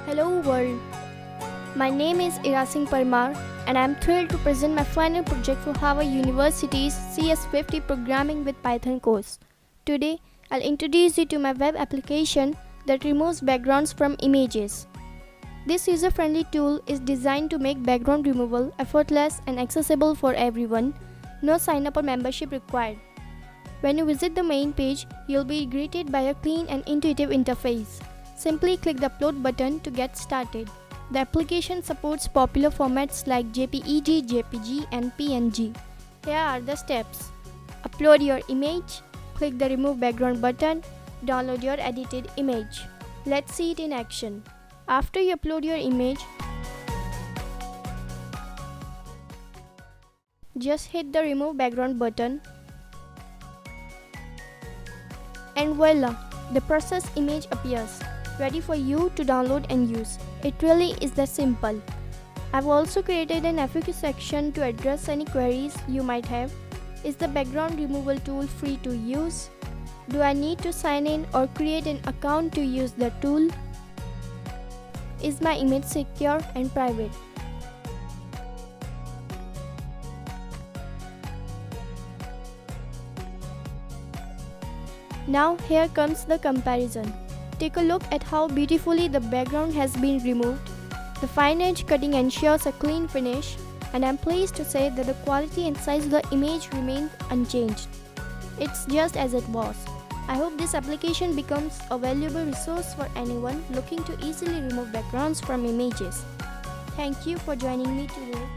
Hello world, my name is Irasing Parmar and I am thrilled to present my final project for Harvard University's CS50 Programming with Python course. Today, I'll introduce you to my web application that removes backgrounds from images. This user-friendly tool is designed to make background removal effortless and accessible for everyone. No sign-up or membership required. When you visit the main page, you'll be greeted by a clean and intuitive interface. Simply click the upload button to get started. The application supports popular formats like JPEG, JPG and PNG. Here are the steps. Upload your image, click the remove background button, download your edited image. Let's see it in action. After you upload your image, just hit the remove background button and voila, the processed image appears, ready for you to download and use. It really is that simple. I've also created an FAQ section to address any queries you might have. Is the background removal tool free to use? Do I need to sign in or create an account to use the tool? Is my image secure and private? Now here comes the comparison. Take a look at how beautifully the background has been removed. The fine edge cutting ensures a clean finish, and I'm pleased to say that the quality and size of the image remained unchanged. It's just as it was. I hope this application becomes a valuable resource for anyone looking to easily remove backgrounds from images. Thank you for joining me today.